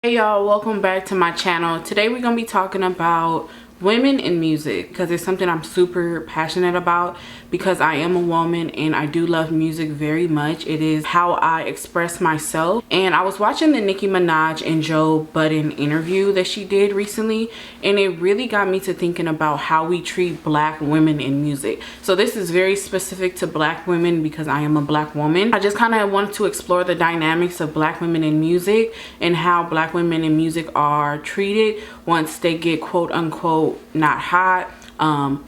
Hey y'all, welcome back to my channel. Today we're gonna be talking about women in music because it's something I'm super passionate about because I am a woman and I do love music very much. It is how I express myself. And I was watching the Nicki Minaj and Joe Budden interview that she did recently, and it really got me to thinking about how we treat black women in music. So this is very specific to black women because I am a black woman. I just kind of wanted to explore the dynamics of black women in music and how black women in music are treated once they get quote unquote not hot,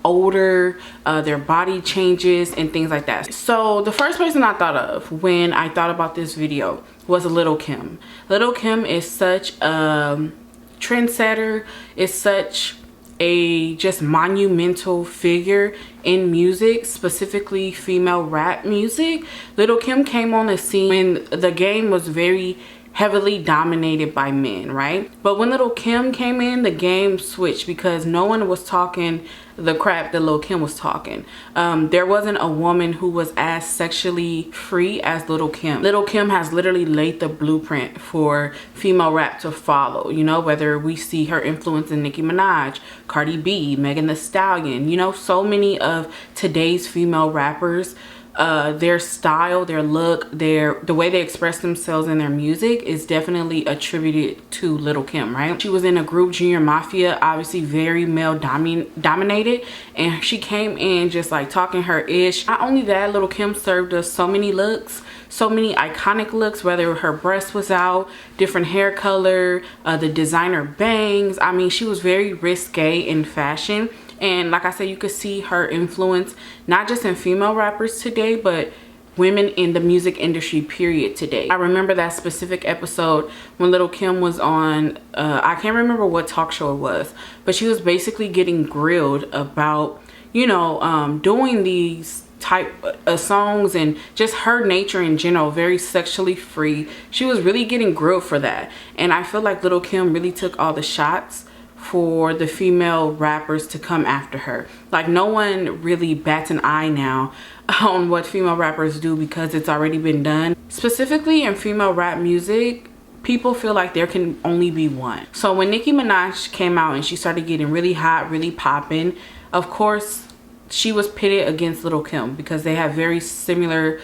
older, their body changes and things like that. So the first person I thought of when I thought about this video was Lil Kim. Lil Kim is such a trendsetter, is such a just monumental figure in music, specifically female rap music. Lil Kim came on the scene when the game was very heavily dominated by men, right? But when Lil Kim came in, the game switched because no one was talking the crap that Lil Kim was talking. There wasn't a woman who was as sexually free as Lil Kim. Lil Kim has literally laid the blueprint for female rap to follow, you know, whether we see her influence in Nicki Minaj, Cardi B, Megan Thee Stallion, you know, so many of today's female rappers, their style, their look, the way they express themselves in their music is definitely attributed to Lil Kim, right? She was in a group, Junior Mafia, obviously very male dominated, and she came in just like talking her ish. Not only that, Lil Kim served us so many looks, so many iconic looks, whether her breast was out, different hair color, the designer bangs. I mean, she was very risque in fashion. And like I said, you could see her influence not just in female rappers today, but women in the music industry period today. I remember that specific episode when Lil Kim was on, I can't remember what talk show it was, but she was basically getting grilled about, you know, doing these type of songs and just her nature in general, very sexually free. She was really getting grilled for that. And I feel like Lil Kim really took all the shots for the female rappers to come after her. Like, no one really bats an eye now on what female rappers do because it's already been done. Specifically in female rap music, people feel like there can only be one. So when Nicki Minaj came out and she started getting really hot, really popping, of course she was pitted against Lil Kim because they have very similar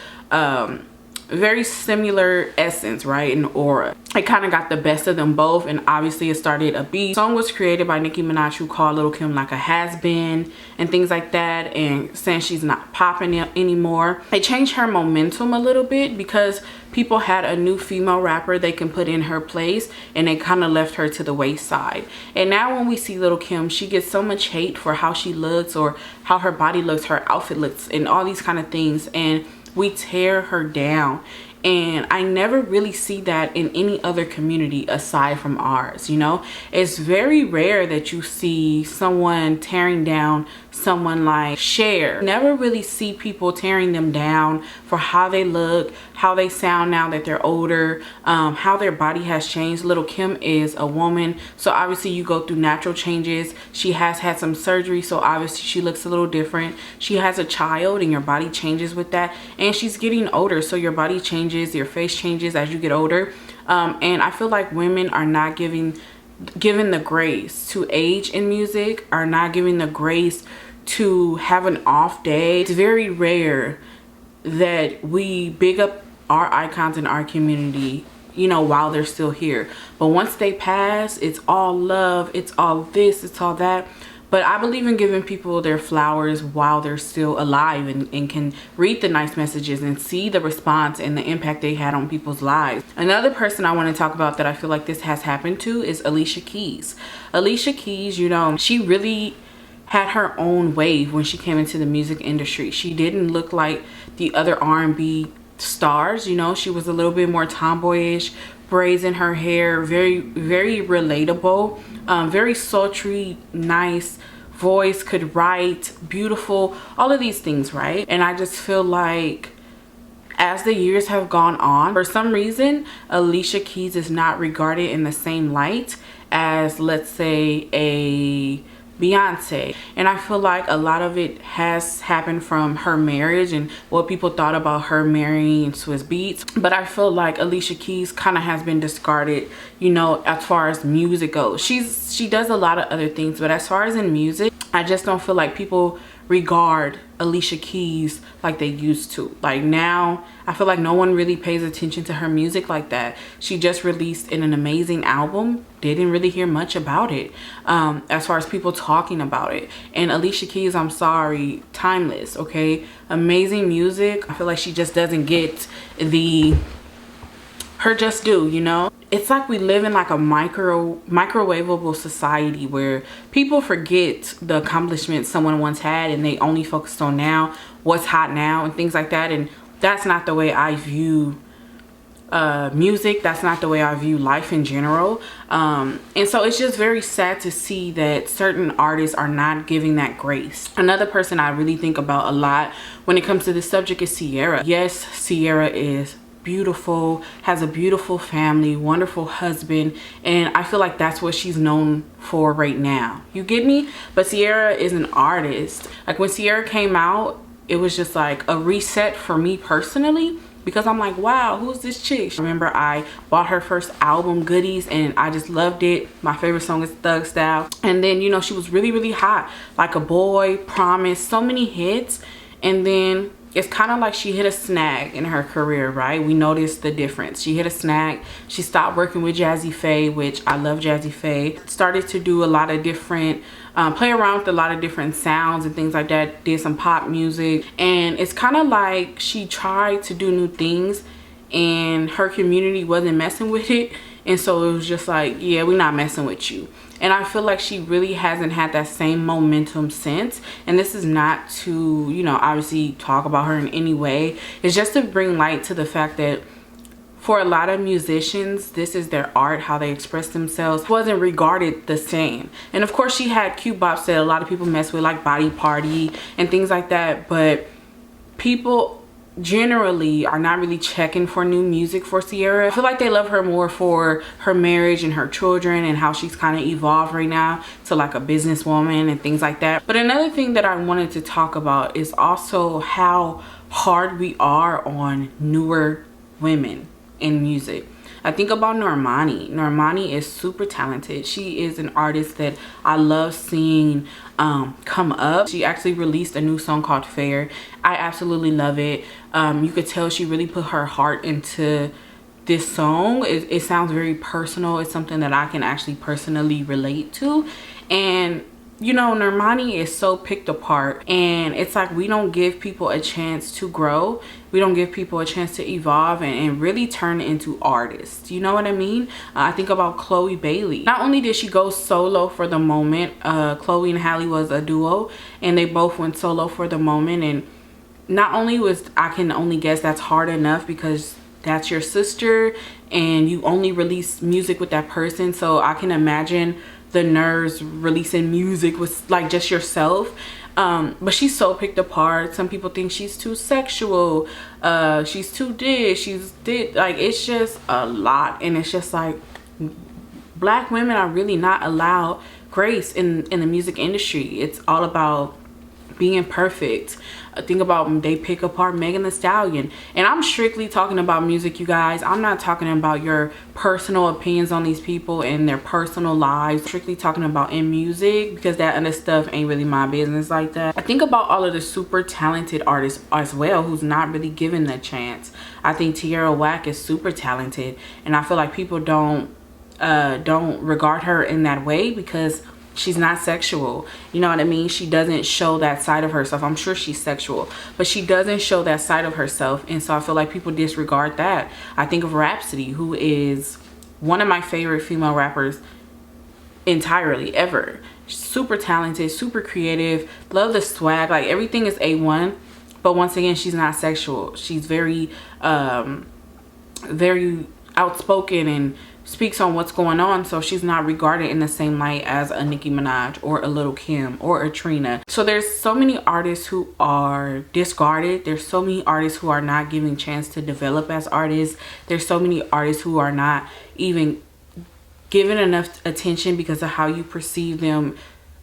essence, right, and aura. It kind of got the best of them both, and obviously it started a beef. The song was created by Nicki Minaj, who called Lil Kim like a has-been and things like that, and saying she's not popping anymore. It changed her momentum a little bit because people had a new female rapper they can put in her place, and they kind of left her to the wayside. And now when we see Lil Kim, she gets so much hate for how she looks or how her body looks, her outfit looks, and all these kind of things, and we tear her down. And I never really see that in any other community aside from ours, you know? It's very rare that you see someone tearing down someone like Ciara. Never really see people tearing them down for how they look, how they sound now that they're older, how their body has changed. Lil Kim is a woman, so obviously you go through natural changes. She has had some surgery, so obviously she looks a little different. She has a child and your body changes with that, and she's getting older, so your body changes, your face changes as you get older. And I feel like women are not given the grace to age in music, are not given the grace to have an off day. It's very rare that we big up our icons in our community, you know, while they're still here. But once they pass, it's all love, it's all this, it's all that. But I believe in giving people their flowers while they're still alive and can read the nice messages and see the response and the impact they had on people's lives. Another person I want to talk about that I feel like this has happened to is Alicia Keys. Alicia Keys, you know, she really had her own wave when she came into the music industry. She didn't look like the other R&B stars, you know. She was a little bit more tomboyish, braids in her hair, very relatable, very sultry, nice voice, could write, beautiful, all of these things, right? And I just feel like as the years have gone on, for some reason Alicia Keys is not regarded in the same light as, let's say, a Beyonce. And I feel like a lot of it has happened from her marriage and what people thought about her marrying Swiss Beats. But I feel like Alicia Keys kind of has been discarded, you know, as far as music goes. She does a lot of other things, but as far as in music, I just don't feel like people regard Alicia Keys like they used to. Like now, I feel like no one really pays attention to her music like that. She just released an amazing album. Didn't really hear much about it as far as people talking about it. And Alicia Keys, I'm sorry, timeless, okay? Amazing music. I feel like she just doesn't get her just due, you know? It's like we live in like a microwavable society where people forget the accomplishments someone once had and they only focused on now, what's hot now and things like that. And that's not the way I view music. That's not the way I view life in general. And so it's just very sad to see that certain artists are not giving that grace. Another person I really think about a lot when it comes to this subject is Ciara. Yes, Ciara is beautiful, has a beautiful family, wonderful husband, and I feel like that's what she's known for right now. You get me? But Ciara is an artist. Like when Ciara came out, it was just like a reset for me personally, because I'm like, wow, who's this chick? I remember I bought her first album, Goodies, and I just loved it. My favorite song is Thug Style. And then, you know, she was really, really hot. Like a Boy, Promise, so many hits. And then it's kind of like she hit a snag in her career, right? We noticed the difference. She hit a snag. She stopped working with Jazzy Faye, which I love Jazzy Faye. Started to do a lot of different, play around with a lot of different sounds and things like that. Did some pop music. And it's kind of like she tried to do new things and her community wasn't messing with it. And so it was just like, yeah, we're not messing with you. And I feel like she really hasn't had that same momentum since. And this is not to, you know, obviously talk about her in any way. It's just to bring light to the fact that for a lot of musicians, this is their art, how they express themselves. Wasn't regarded the same. And of course, she had cute bops that a lot of people mess with, like Body Party and things like that. But people generally are not really checking for new music for Ciara. I feel like they love her more for her marriage and her children and how she's kind of evolved right now to like a businesswoman and things like that. But another thing that I wanted to talk about is also how hard we are on newer women in music. I think about Normani. Normani is super talented. She is an artist that I love seeing come up. She actually released a new song called Fair. I absolutely love it. You could tell she really put her heart into this song. It sounds very personal. It's something that I can actually personally relate to. And you know, Normani is so picked apart, and it's like we don't give people a chance to grow. We don't give people a chance to evolve and really turn into artists. You know what I mean? I think about Chloe Bailey. Not only did she go solo for the moment, Chloe and Halle was a duo, and they both went solo for the moment. And not only was, I can only guess that's hard enough because that's your sister and you only release music with that person. So I can imagine the nerves releasing music with like just yourself. But she's so picked apart. Some people think she's too sexual, she's too this, like it's just a lot. And it's just like black women are really not allowed grace in the music industry. It's all about being perfect. Think about, they pick apart Megan Thee Stallion, and I'm strictly talking about music, you guys. I'm not talking about your personal opinions on these people and their personal lives. Strictly talking about in music, because that other stuff ain't really my business like that. I think about all of the super talented artists as well who's not really given the chance. I think Tierra Whack is super talented, and I feel like people don't regard her in that way because she's not sexual. You know what I mean? She doesn't show that side of herself. I'm sure she's sexual, but she doesn't show that side of herself. And so I feel like people disregard that. I think of Rhapsody, who is one of my favorite female rappers entirely ever. Super talented, super creative, love the swag, like everything is A1. But once again, she's not sexual. She's very very outspoken and speaks on what's going on, so she's not regarded in the same light as a Nicki Minaj or a Lil Kim or a Trina. So there's so many artists who are discarded. There's so many artists who are not given chance to develop as artists. There's so many artists who are not even given enough attention because of how you perceive them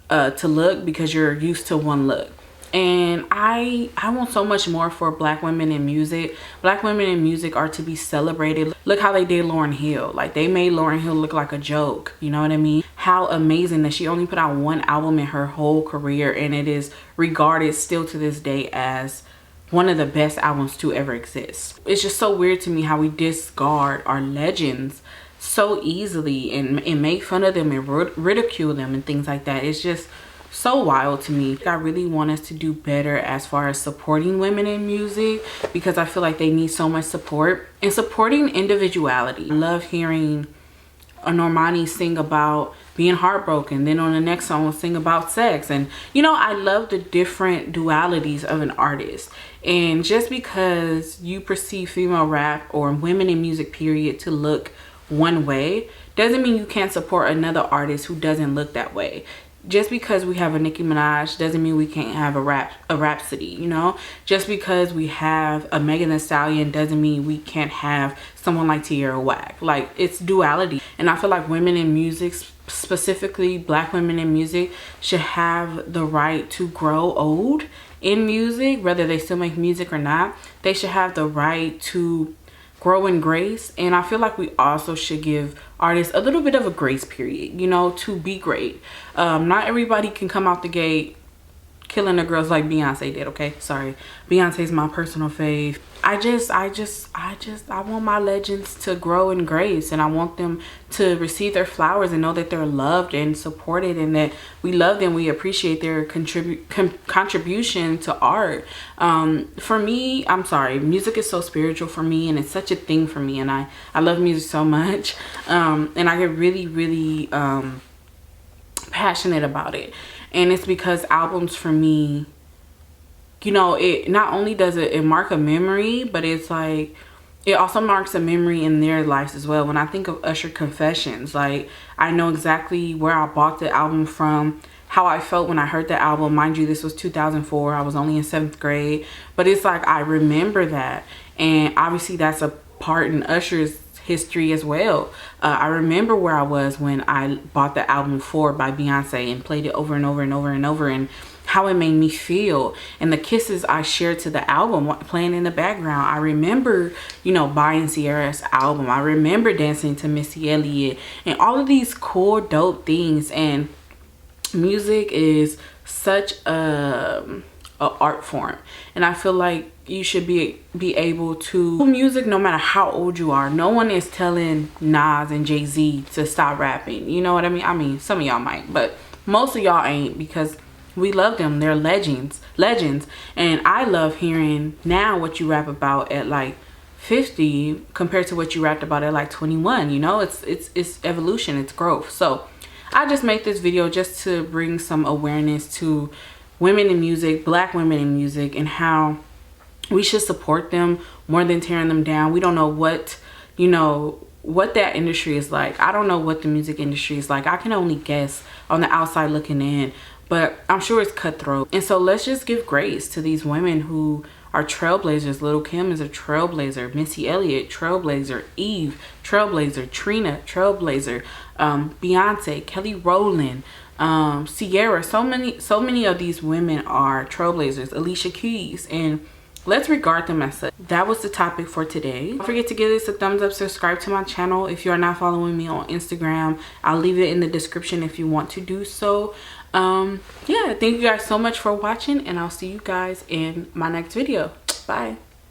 to look because you're used to one look. And I want so much more for Black women in music. Black women in music are to be celebrated. Look how they did Lauryn Hill. Like, they made Lauryn Hill look like a joke, you know what I mean? How amazing that she only put out one album in her whole career, and it is regarded still to this day as one of the best albums to ever exist. It's just so weird to me how we discard our legends so easily and make fun of them and ridicule them and things like that. It's just so wild to me. I really want us to do better as far as supporting women in music, because I feel like they need so much support, and supporting individuality. I love hearing a Normani sing about being heartbroken, then on the next song will sing about sex. And you know, I love the different dualities of an artist. And just because you perceive female rap or women in music period to look one way doesn't mean you can't support another artist who doesn't look that way. Just because we have a Nicki Minaj doesn't mean we can't have a Rhapsody, you know? Just because we have a Megan Thee Stallion doesn't mean we can't have someone like Ciara Whack. Like, it's duality. And I feel like women in music, specifically Black women in music, should have the right to grow old in music, whether they still make music or not. They should have the right to grow in grace. And I feel like we also should give artists a little bit of a grace period, you know, to be great. Not everybody can come out the gate killing the girls like Beyonce did, okay? Sorry, Beyonce's my personal fave. I want my legends to grow in grace, and I want them to receive their flowers and know that they're loved and supported, and that we love them, we appreciate their contribution to art. For me, I'm sorry, music is so spiritual for me, and it's such a thing for me, and I love music so much, and I get really passionate about it. And it's because albums for me, you know, it not only does it mark a memory, but it's like it also marks a memory in their lives as well. When I think of Usher Confessions, like, I know exactly where I bought the album from, how I felt when I heard the album. Mind you, this was 2004. I was only in 7th grade, but it's like I remember that. And obviously that's a part in Usher's history as well. I remember where I was when I bought the album 4 by Beyonce and played it over and over and over and over, and how it made me feel, and the kisses I shared to the album playing in the background. I remember, you know, buying Ciara's album. I remember dancing to Missy Elliott and all of these cool, dope things. And music is such a art form, and I feel like you should be able to do music no matter how old you are. No one is telling Nas and Jay-Z to stop rapping, you know what I mean? I mean, some of y'all might, but most of y'all ain't, because we love them. They're legends. And I love hearing now what you rap about at like 50 compared to what you rapped about at like 21. You know, it's evolution, it's growth. So I just made this video just to bring some awareness to women in music, Black women in music, and how we should support them more than tearing them down. We don't know what, you know, what that industry is like. I don't know what the music industry is like. I can only guess on the outside looking in, but I'm sure it's cutthroat. And so let's just give grace to these women who are trailblazers. Lil Kim is a trailblazer. Missy Elliott, trailblazer. Eve, trailblazer. Trina, trailblazer. Beyonce, Kelly Rowland, Ciara. So many of these women are trailblazers. Alicia Keys, and let's regard them as such. That was the topic for today. Don't forget to give this a thumbs up, subscribe to my channel. If you are not following me on Instagram, I'll leave it in the description if you want to do so. Yeah, thank you guys so much for watching, and I'll see you guys in my next video. Bye.